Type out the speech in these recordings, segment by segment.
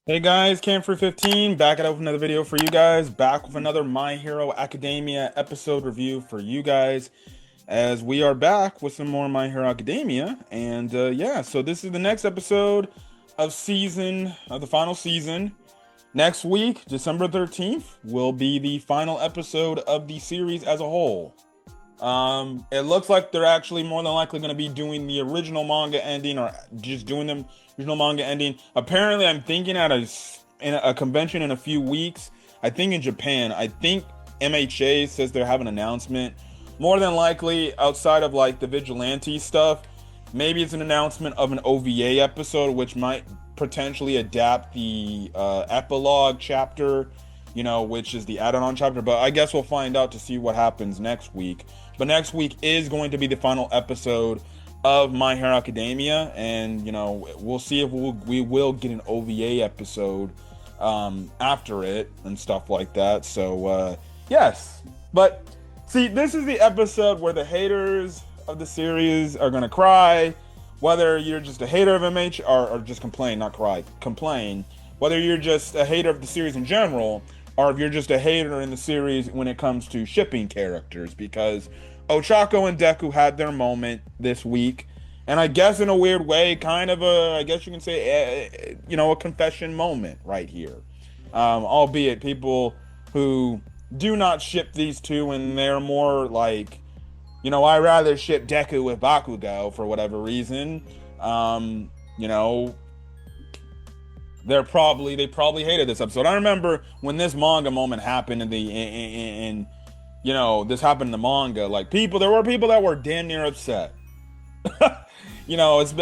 Hey guys, Cam for 15 back at with another video for you guys. Back with another My Hero Academia episode review for you guys. As we are back with some more My Hero Academia, and yeah, so this is the next episode of the final season. Next week, December 13th, will be the final episode of the series as a whole. It looks like they're actually more than likely going to be doing the original manga ending, or just doing the original manga ending. Apparently, I'm thinking in a convention in a few weeks. I think in Japan. I think MHA says they're having an announcement. More than likely, outside of like the vigilante stuff, maybe it's an announcement of an OVA episode, which might potentially adapt the epilogue chapter, which is the added-on chapter. But I guess we'll find out to see what happens next week. But next week is going to be the final episode of My Hero Academia, and we'll see if we will get an OVA episode after it and stuff like that. So yes, but see, this is the episode where the haters of the series are gonna cry. Whether you're just a hater of MH or just complain, not cry, complain. Whether you're just a hater of the series in general, or if you're just a hater in the series when it comes to shipping characters, because Ochako and Deku had their moment this week, and I guess in a weird way, kind of I guess you can say, a confession moment right here. Albeit people who do not ship these two, and they're more like, I rather ship Deku with Bakugo for whatever reason. Um, you know, they probably hated this episode. I remember when this manga moment happened this happened in the manga. Like there were people that were damn near upset. It's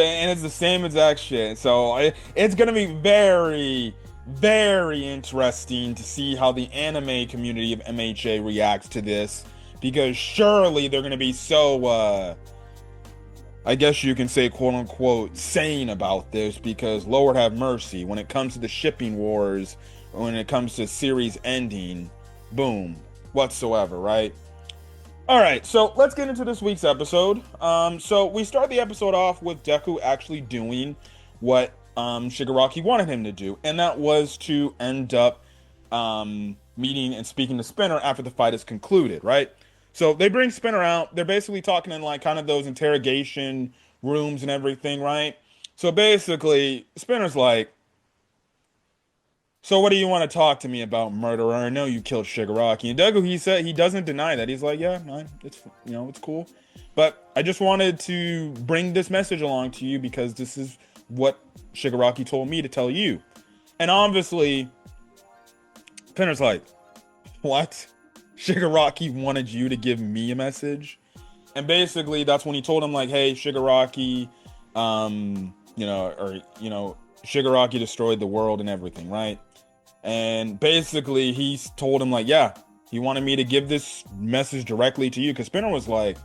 the same exact shit. So it's gonna be very, very interesting to see how the anime community of MHA reacts to this, because surely they're gonna be so I guess you can say, quote unquote, sane about this, because Lord have mercy, when it comes to the shipping wars, when it comes to series ending, boom, whatsoever, right? All right, so let's get into this week's episode. So we start the episode off with Deku actually doing what Shigaraki wanted him to do, and that was to end up meeting and speaking to Spinner after the fight is concluded, right? So they bring Spinner out. They're basically talking in like kind of those interrogation rooms and everything, right? So basically, Spinner's like, "So what do you want to talk to me about, murderer? I know you killed Shigaraki." And Deku, he said he doesn't deny that. He's like, "Yeah, no, it's cool, but I just wanted to bring this message along to you because this is what Shigaraki told me to tell you." And obviously, Spinner's like, "What? Shigaraki wanted you to give me a message?" And basically that's when he told him like, "Hey, Shigaraki, Shigaraki destroyed the world and everything, right?" And basically he's told him like, yeah, he wanted me to give this message directly to you, because Spinner was like,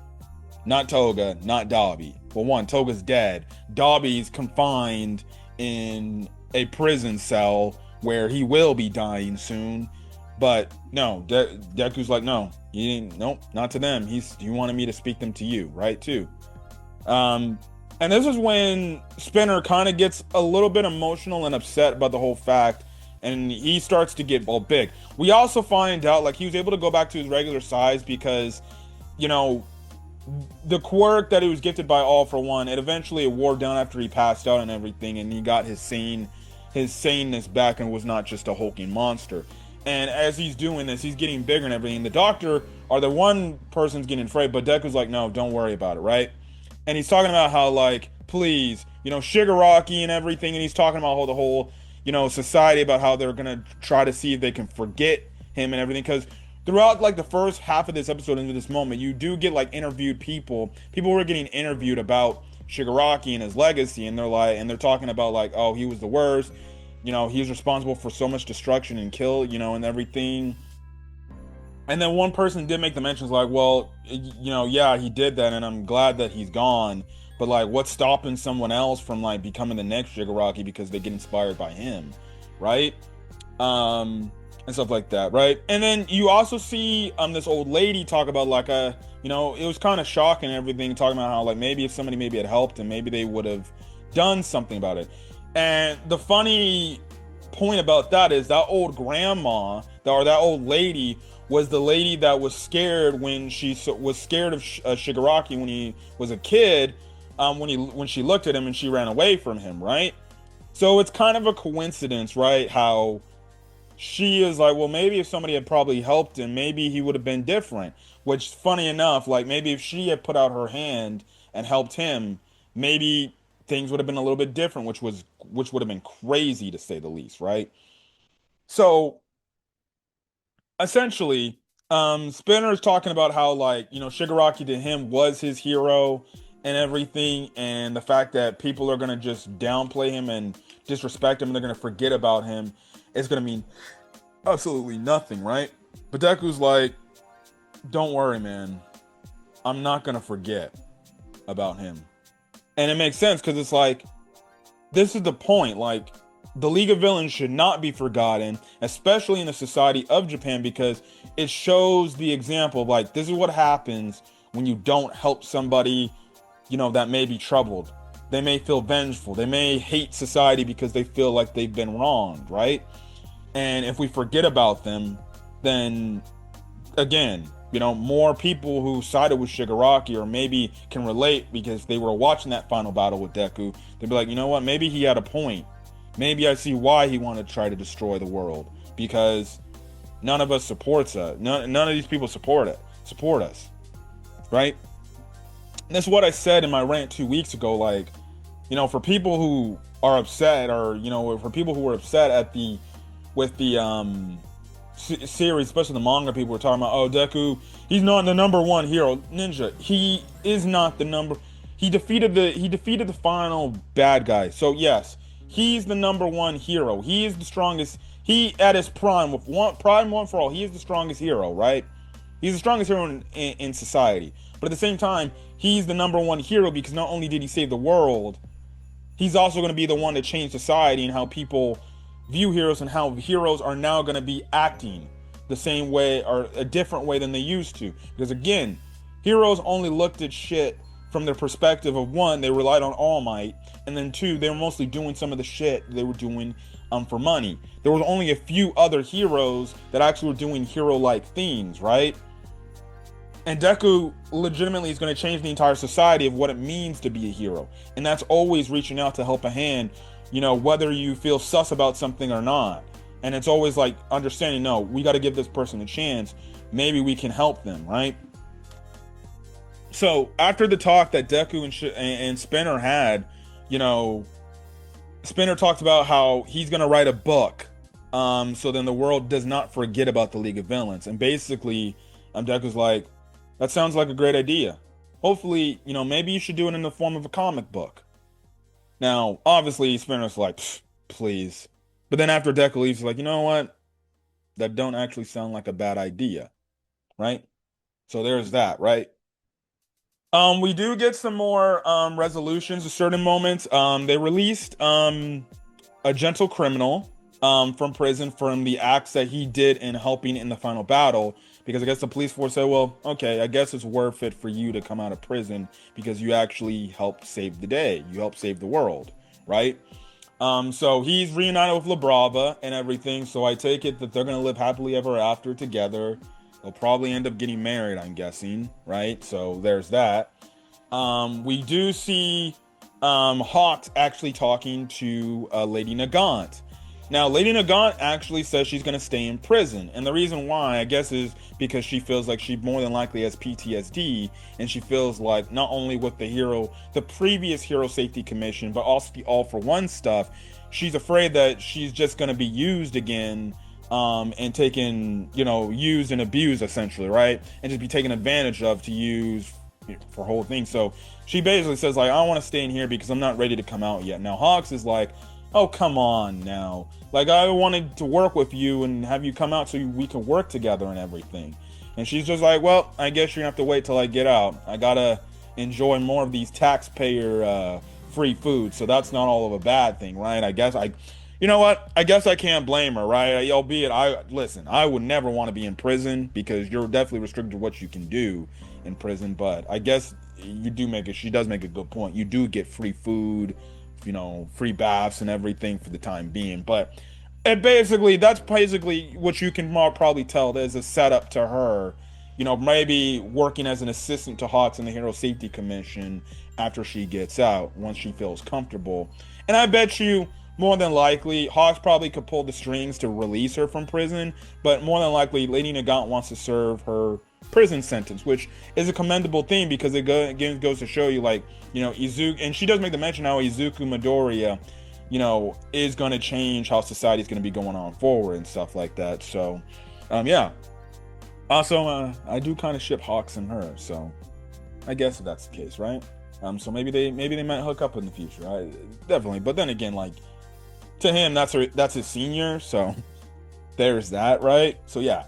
not Toga, not Dabi. Well, one, Toga's dead. Dabi's confined in a prison cell where he will be dying soon. But no, Deku's like, no, he didn't. Nope, not to them. He wanted me to speak them to you, right? Too. And this is when Spinner kind of gets a little bit emotional and upset about the whole fact, and he starts to get all big. We also find out like he was able to go back to his regular size because, the quirk that he was gifted by All For One, it eventually wore down after he passed out and everything, and he got his saneness back and was not just a hulking monster. And as he's doing this, he's getting bigger and everything. The doctor, or the one person's getting afraid, but Deku's like, no, don't worry about it, right? And he's talking about how, like, please, Shigaraki and everything, and he's talking about how the whole, society, about how they're gonna try to see if they can forget him and everything. Because throughout, like, the first half of this episode into this moment, you do get, like, interviewed people. People were getting interviewed about Shigaraki and his legacy, and they're talking about, like, oh, he was the worst. He's responsible for so much destruction and kill, and everything. And then one person did make the mentions like, well, yeah, he did that, and I'm glad that he's gone. But like, what's stopping someone else from like becoming the next Shigaraki because they get inspired by him, right? And stuff like that, right? And then you also see this old lady talk about like it was kind of shocking and everything, talking about how like maybe if somebody had helped him, maybe they would have done something about it. And the funny point about that is that old grandma, or that old lady, was the lady that was scared when was scared of Shigaraki when he was a kid, when she looked at him and she ran away from him, right? So it's kind of a coincidence, right? How she is like, well, maybe if somebody had probably helped him, maybe he would have been different. Which, funny enough, like maybe if she had put out her hand and helped him, maybe things would have been a little bit different, which would have been crazy to say the least, right? So essentially, Spinner is talking about how, like, Shigaraki to him was his hero and everything, and the fact that people are gonna just downplay him and disrespect him and they're gonna forget about him is gonna mean absolutely nothing, right? But Deku's like, don't worry, man. I'm not gonna forget about him. And it makes sense because it's like, this is the point. Like, the League of Villains should not be forgotten, especially in the society of Japan, because it shows the example of, like, this is what happens when you don't help somebody, that may be troubled. They may feel vengeful. They may hate society because they feel like they've been wronged, right? And if we forget about them, then again, more people who sided with Shigaraki or maybe can relate because they were watching that final battle with Deku, they'd be like, you know what, maybe he had a point. Maybe I see why he wanted to try to destroy the world, because none of us supports us. None of these people support us, right? And that's what I said in my rant 2 weeks ago. Like, for people who are upset, or for people who were upset with the series, especially the manga, people were talking about, oh, Deku, he's not the number one hero. Ninja, he is not the number. He defeated the final bad guy. So yes, he's the number one hero. He is the strongest. He at his prime, with one for all, he is the strongest hero, right? He's the strongest hero in society. But at the same time, he's the number one hero because not only did he save the world, he's also going to be the one to change society and how people view heroes, and how heroes are now going to be acting the same way or a different way than they used to. Because again, heroes only looked at shit from their perspective of, one, they relied on All Might, and then two, they were mostly doing some of the shit they were doing for money. There was only a few other heroes that actually were doing hero-like things, right? And Deku legitimately is going to change the entire society of what it means to be a hero. And that's always reaching out to help a hand, whether you feel sus about something or not. And it's always like understanding, no, we got to give this person a chance. Maybe we can help them, right? So after the talk that Deku and Spinner had, Spinner talked about how he's going to write a book, so then the world does not forget about the League of Villains. And basically, Deku's like, that sounds like a great idea. Hopefully, maybe you should do it in the form of a comic book. Now, obviously, Spinner's like, please. But then after Deku leaves, he's like, you know what? That don't actually sound like a bad idea, right? So there's that, right? We do get some more resolutions at certain moments. They released a gentle criminal from prison from the acts that he did in helping in the final battle. Because I guess the police force said, well, okay, I guess it's worth it for you to come out of prison because you actually helped save the day. You helped save the world, right? So he's reunited with Labrava and everything. So I take it that they're going to live happily ever after together. They'll probably end up getting married, I'm guessing, right? So there's that. We do see Hawks actually talking to Lady Nagant. Now, Lady Nagant actually says she's going to stay in prison. And the reason why, I guess, is because she feels like she more than likely has PTSD. And she feels like not only with the previous Hero Safety Commission, but also the All for One stuff, she's afraid that she's just going to be used again, and taken, used and abused, essentially, right? And just be taken advantage of to use for whole thing. So she basically says, like, I want to stay in here because I'm not ready to come out yet. Now, Hawks is like, oh, come on now. Like, I wanted to work with you and have you come out so we can work together and everything. And she's just like, well, I guess you're gonna have to wait till I get out. I gotta enjoy more of these taxpayer free food. So that's not all of a bad thing, right? You know what? I guess I can't blame her, right? Albeit, I would never want to be in prison because you're definitely restricted to what you can do in prison. But I guess she does make a good point. You do get free food, free baths and everything for the time being. But And basically, that's basically what you can probably tell. There's a setup to her, maybe working as an assistant to Hawks in the Hero Safety Commission after she gets out, once she feels comfortable. And I bet you, more than likely, Hawks probably could pull the strings to release her from prison, but more than likely, Lady Nagant wants to serve her prison sentence, which is a commendable thing because it again goes to show you, like, Izuku, and she does make the mention how Izuku Midoriya, is going to change how society's going to be going on forward and stuff like that. So, yeah. Also, I do kind of ship Hawks and her, so I guess that's the case, right? So maybe they might hook up in the future. Definitely, but then again, like, to him, that's his senior, so there's that, right? So yeah.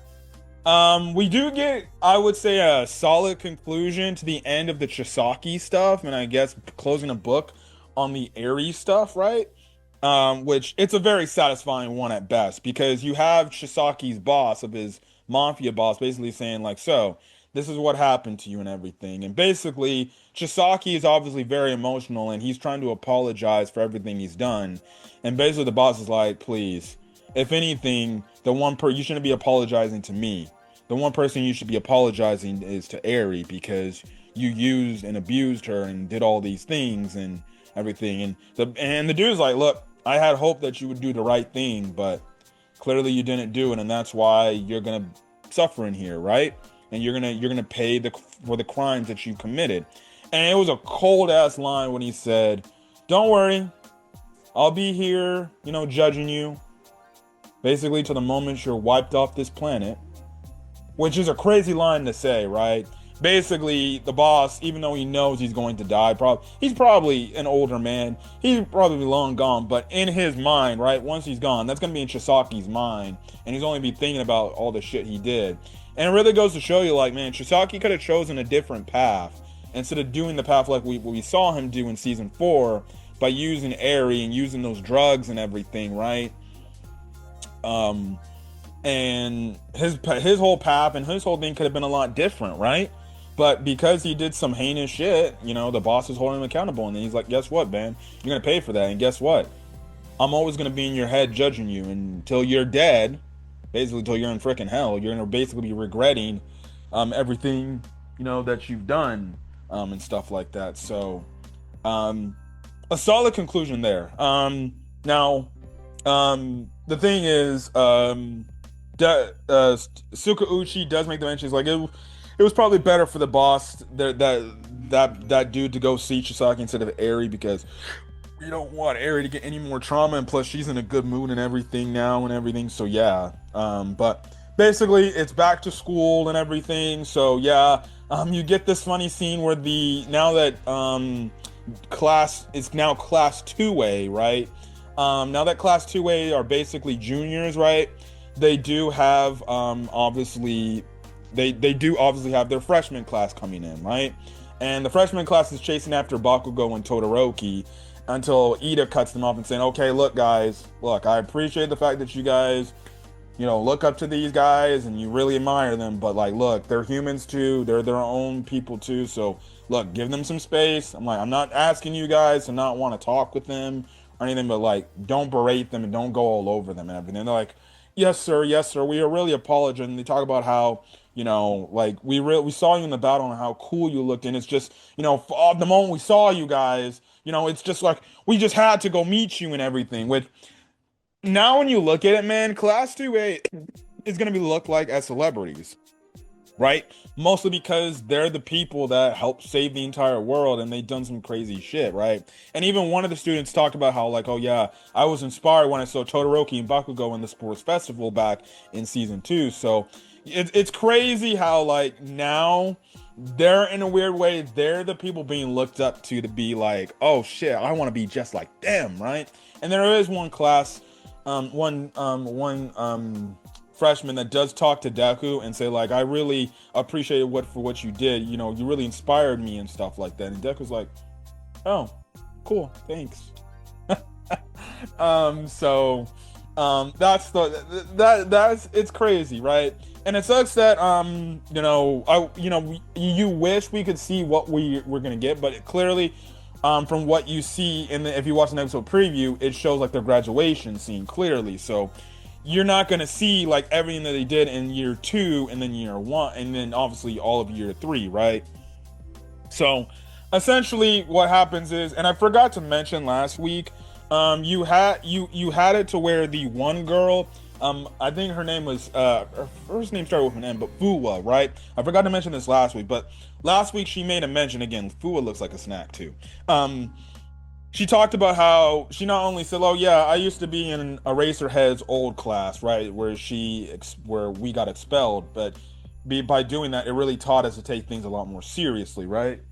We do get, I would say, a solid conclusion to the end of the Chisaki stuff, and I guess closing a book on the Eri stuff, right? Which it's a very satisfying one at best, because you have Chisaki's boss, of his mafia boss, basically saying like, so this is what happened to you and everything. And basically, Chisaki is obviously very emotional and he's trying to apologize for everything he's done. And basically the boss is like, please, if anything, you shouldn't be apologizing to me. The one person you should be apologizing is to Eri, because you used and abused her and did all these things and everything. And the dude's like, look, I had hope that you would do the right thing, but clearly you didn't do it, and that's why you're gonna suffer in here, right? And you're gonna pay for the crimes that you committed. And it was a cold ass line when he said, don't worry, I'll be here, judging you, basically till the moment you're wiped off this planet. Which is a crazy line to say, right? Basically, the boss, even though he knows he's going to die, he's probably an older man. He's probably long gone, but in his mind, right? Once he's gone, that's going to be in Chisaki's mind, and he's only be thinking about all the shit he did. And it really goes to show you, like, man, Chisaki could have chosen a different path instead of doing the path like we saw him do in season 4 by using Eri and using those drugs and everything, right? And his whole path and his whole thing could have been a lot different, right? But because he did some heinous shit, the boss is holding him accountable. And then he's like, guess what, man? You're going to pay for that. And guess what? I'm always going to be in your head judging you until you're dead. Basically, until you're in freaking hell. You're going to basically be regretting everything, that you've done and stuff like that. So, a solid conclusion there. Now, the thing is, Sukauchi does make the mentions like it was probably better for the boss that dude to go see Chisaki instead of Eri, because we don't want Eri to get any more trauma, and plus she's in a good mood and everything now and everything. So yeah, but basically it's back to school and everything. So yeah, you get this funny scene where now that class is now class 2A, right? Now that class 2A are basically juniors, right? They do have obviously they do obviously have their freshman class coming in, right? And the freshman class is chasing after Bakugo and Todoroki until Ida cuts them off and saying, okay, look guys, look, I appreciate the fact that you guys, look up to these guys and you really admire them, but like, look, they're humans too, they're their own people too, so look, give them some space. I'm not asking you guys to not want to talk with them or anything, but like, don't berate them and don't go all over them and everything. They're like, yes sir, we are really apologizing. And they talk about how, like we saw you in the battle and how cool you looked, and it's just, the moment we saw you guys, it's just like we just had to go meet you and everything. With now when you look at it, man, class 2A is gonna be looked like as celebrities, right? Mostly because they're the people that helped save the entire world and they've done some crazy shit, right? And even one of the students talked about how, like, oh yeah, I was inspired when I saw Todoroki and Bakugo in the sports festival back in season 2. So it's crazy how, like, now they're, in a weird way, they're the people being looked up to be like, oh shit, I want to be just like them, right? And there is one class, one freshman that does talk to Deku and say, like, I really appreciate what you did, you really inspired me and stuff like that. And Deku's like, oh, cool, thanks. That's it's crazy, right? And it sucks that you wish we could see what we're gonna get, but clearly from what you see in the, if you watch an episode preview, it shows like their graduation scene clearly. So you're not going to see like everything that they did in year 2 and then year 1 and then obviously all of year 3, right? So essentially what happens is, and I forgot to mention last week, you had it to where the one girl, I think her name was her first name started with an M, but Fuwa, right? I forgot to mention this last week, but last week she made a mention again. Fuwa looks like a snack too. She talked about how she not only said, "Oh yeah, I used to be in Eraserhead's old class, right, where we got expelled," but by doing that, it really taught us to take things a lot more seriously, right?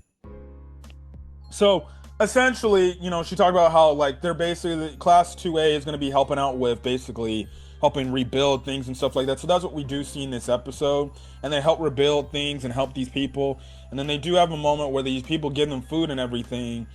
So essentially, she talked about how like they're basically class 2A is going to be helping out with basically helping rebuild things and stuff like that. So that's what we do see in this episode, and they help rebuild things and help these people. And then they do have a moment where these people give them food and everything.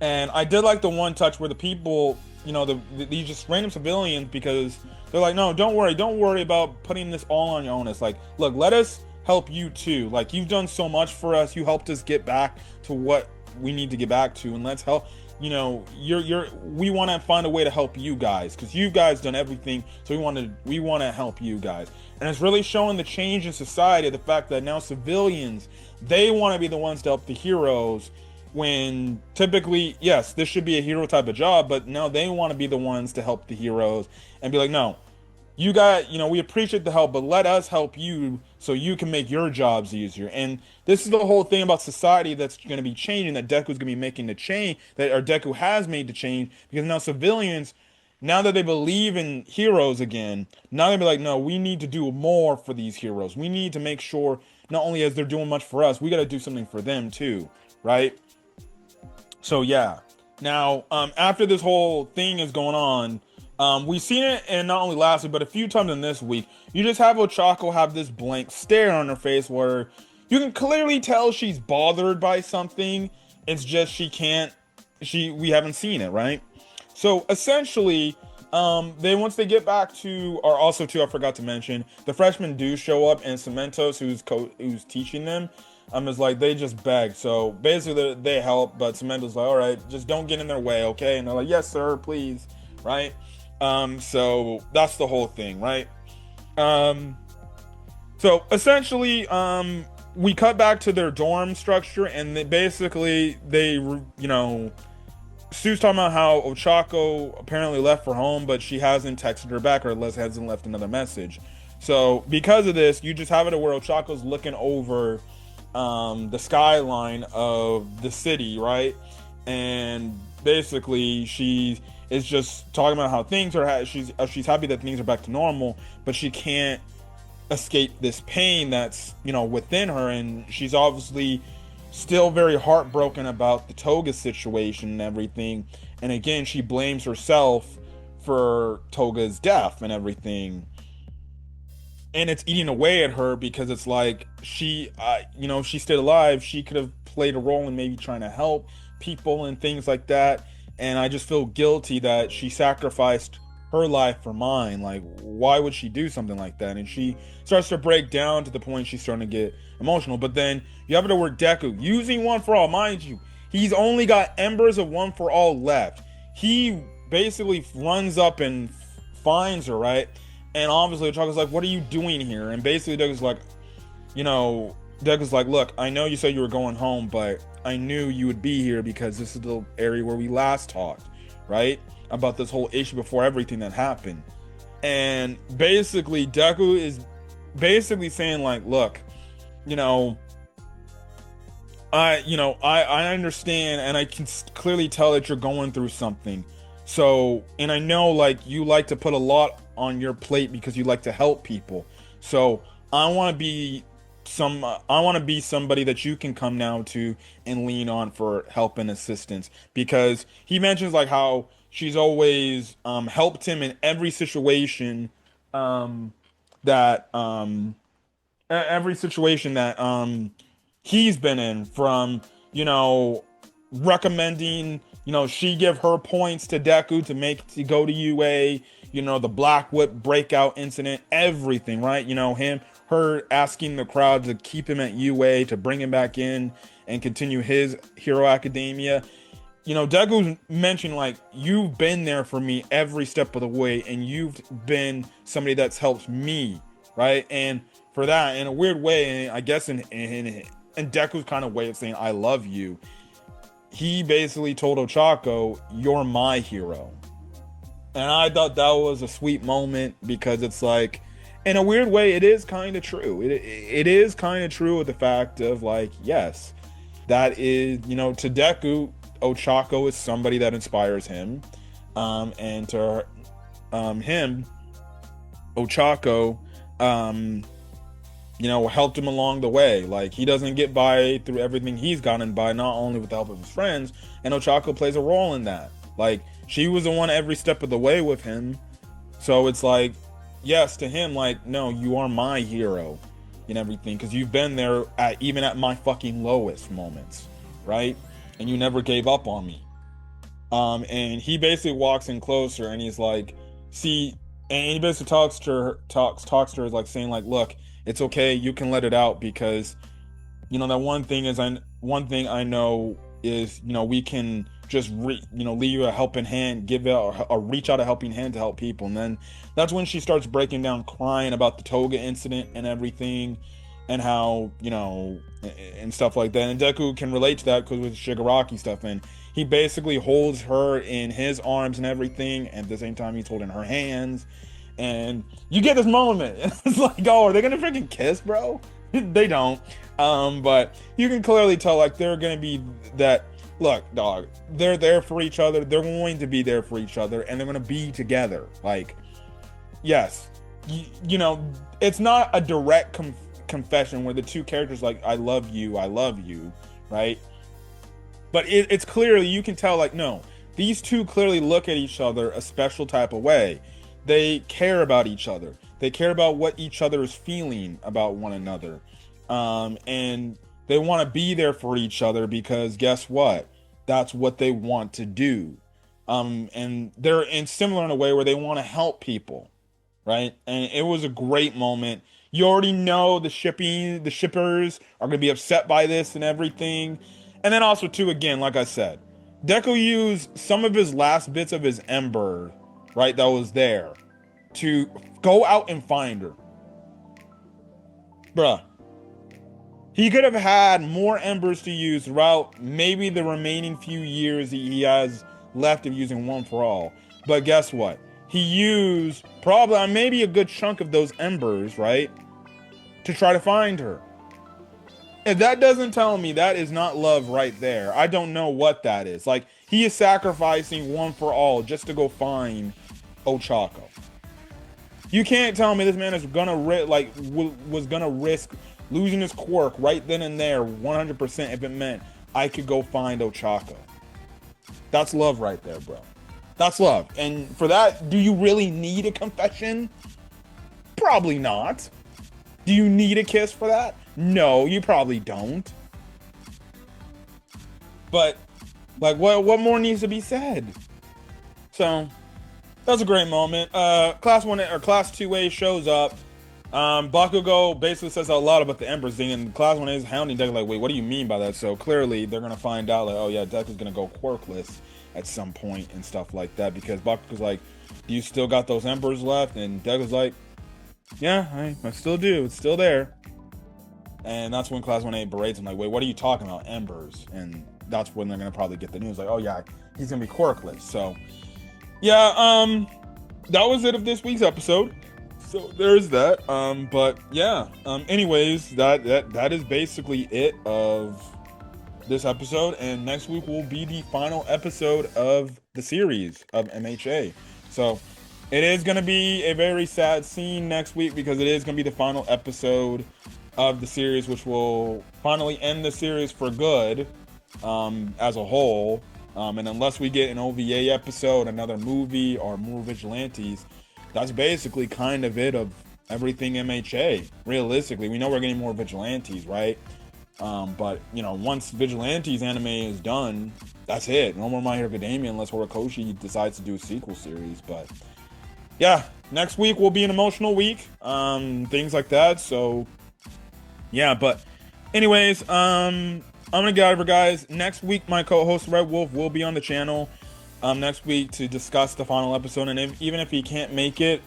And I did like the one touch where the people, these just random civilians, because they're like, no, don't worry about putting this all on your own. It's like, look, let us help you too. Like, you've done so much for us. You helped us get back to what we need to get back to, and let's help. We want to find a way to help you guys, because you guys done everything, so we want to help you guys. And it's really showing the change in society, the fact that now civilians, they want to be the ones to help the heroes, when typically, yes, this should be a hero type of job, but now they want to be the ones to help the heroes and be like, no, you got, we appreciate the help, but let us help you so you can make your jobs easier. And this is the whole thing about society that's going to be changing, that Deku's going to be making the change, or Deku has made the change, because now civilians, now that they believe in heroes again, now they'll be like, no, we need to do more for these heroes. We need to make sure not only as they're doing much for us, we got to do something for them too, right? So yeah. Now, after this whole thing is going on, we've seen it, and not only last week, but a few times in this week, you just have Ochako have this blank stare on her face where you can clearly tell she's bothered by something. It's just we haven't seen it, right? So essentially, once they get back to, or also too, I forgot to mention, the freshmen do show up, and Cementos, who's teaching them, is like, they just beg. So basically they help, but Cemento's like, all right, just don't get in their way, okay? And they're like, yes, sir, please, right? So that's the whole thing, right? So essentially, we cut back to their dorm structure, and Sue's talking about how Ochako apparently left for home, but she hasn't texted her back, or hasn't left another message. So because of this, you just have it where Ochako's looking over the skyline of the city, right? And basically she is just talking about how things are, she's happy that things are back to normal, but she can't escape this pain that's within her, and she's obviously still very heartbroken about the Toga situation and everything. And again, she blames herself for Toga's death and everything, and it's eating away at her, because it's like she stayed alive, she could have played a role in maybe trying to help people and things like that. And I just feel guilty that she sacrificed her life for mine. Like, why would she do something like that? And she starts to break down to the point she's starting to get emotional. But then you have it where Deku, using One For All, mind you, he's only got embers of One For All left. He basically runs up and finds her, right? And obviously Ochako's like, what are you doing here? And basically Deku's like, look, I know you said you were going home, but I knew you would be here because this is the area where we last talked, right? About this whole issue before everything that happened. And basically Deku is basically saying like, look, I understand, and I can clearly tell that you're going through something. So, and I know like you like to put a lot on your plate because you like to help people. So I want to be somebody that you can come now to and lean on for help and assistance, because he mentions like how she's always helped him in every situation that he's been in, from recommending, she give her points to Deku to go to UA, the Black Whip breakout incident, everything, right? Her asking the crowd to keep him at UA, to bring him back in and continue his Hero Academia. Deku mentioned like you've been there for me every step of the way, and you've been somebody that's helped me, right? And for that, in a weird way, and I guess in Deku's kind of way of saying I love you, he basically told Ochako, "You're my hero," and I thought that was a sweet moment because it's like, in a weird way, it is kind of true. It is kind of true with the fact of like, yes, that is, to Deku, Ochako is somebody that inspires him, and to him, Ochako, helped him along the way. Like, he doesn't get by through everything he's gotten by, not only with the help of his friends, and Ochako plays a role in that. Like, she was the one every step of the way with him. So it's like, yes, to him, like, no, you are my hero and everything, because you've been there even at my fucking lowest moments, right? And you never gave up on me. And he basically walks in closer and he's like, see, and he basically talks to her, is like saying like, look, it's okay, you can let it out, because that one thing I know is, we can just leave you a helping hand, give out or reach out a helping hand to help people. And then that's when she starts breaking down, crying about the toga incident and everything, and how and stuff like that. And Deku can relate to that because with Shigaraki stuff, and he basically holds her in his arms and everything, and at the same time he's holding her hands, and you get this moment and it's like, oh, are they gonna freaking kiss, bro? They don't, but you can clearly tell like they're gonna be that. Look, dog, they're there for each other. They're going to be there for each other, and they're going to be together. Like, yes, it's not a direct confession where the two characters like, I love you, right? But it's clearly, you can tell like, no, these two clearly look at each other a special type of way. They care about each other. They care about what each other is feeling about one another. And they want to be there for each other because guess what? That's what they want to do. And they're similar in a way where they want to help people, right? And it was a great moment. You already know the shippers are going to be upset by this and everything. And then also too, again, like I said, Deku used some of his last bits of his ember, right, that was there, to go out and find her. Bruh. He could have had more embers to use throughout maybe the remaining few years he has left of using One for All. But guess what? He used probably maybe a good chunk of those embers, right? To try to find her. If that doesn't tell me that is not love right there, I don't know what that is. Like, he is sacrificing One for All just to go find Ochako. You can't tell me this man is gonna was gonna risk losing his quirk right then and there 100% if it meant I could go find Ochako. That's love right there, bro. That's love. And for that, do you really need a confession? Probably not. Do you need a kiss for that? No, you probably don't. But like, what more needs to be said? So that was a great moment. Class 2A shows up. Bakugo basically says a lot about the Embers thing, and Class 1A is hounding Deku like, wait, what do you mean by that? So clearly they're gonna find out like, oh yeah, Deku's gonna go quirkless at some point and stuff like that, because Bakugo's like, do you still got those Embers left? And Deku's like, yeah, I still do, it's still there. And that's when Class 1A berates him like, wait, what are you talking about, Embers? And that's when they're gonna probably get the news like, oh yeah, he's gonna be quirkless. So yeah, that was it of this week's episode. So there's that. But yeah. Anyways, that is basically it of this episode, and next week will be the final episode of the series of MHA. So it is going to be a very sad scene next week because it is going to be the final episode of the series, which will finally end the series for good, as a whole. And unless we get an OVA episode, another movie, or more Vigilantes, that's basically kind of it of everything MHA. Realistically, we know we're getting more Vigilantes, right? But once Vigilantes anime is done, that's it. No more My Hero Academia unless Horikoshi decides to do a sequel series. But yeah, next week will be an emotional week, things like that. So yeah, but anyways, I'm gonna get out of here, guys. Next week, my co-host Red Wolf will be on the channel next week to discuss the final episode. And even if he can't make it,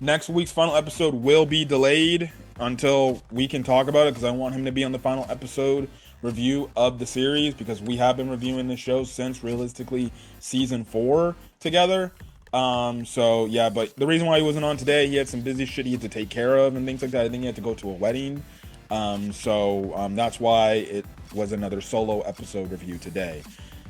next week's final episode will be delayed until we can talk about it, because I want him to be on the final episode review of the series, because we have been reviewing the show since realistically season 4 together. So yeah, but the reason why he wasn't on today, he had some busy shit he had to take care of and things like that. I think he had to go to a wedding. That's why it was another solo episode review today.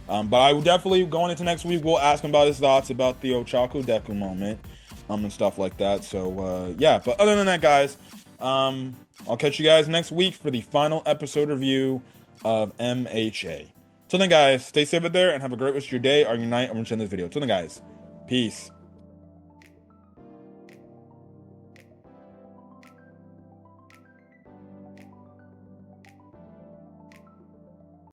But I will definitely, going into next week, we'll ask him about his thoughts about the Ochako Deku moment, and stuff like that. So, yeah, but other than that, guys, I'll catch you guys next week for the final episode review of MHA. Till then, guys, stay safe out there and have a great rest of your day or your night. I'm going to end this video. Till then, guys, peace.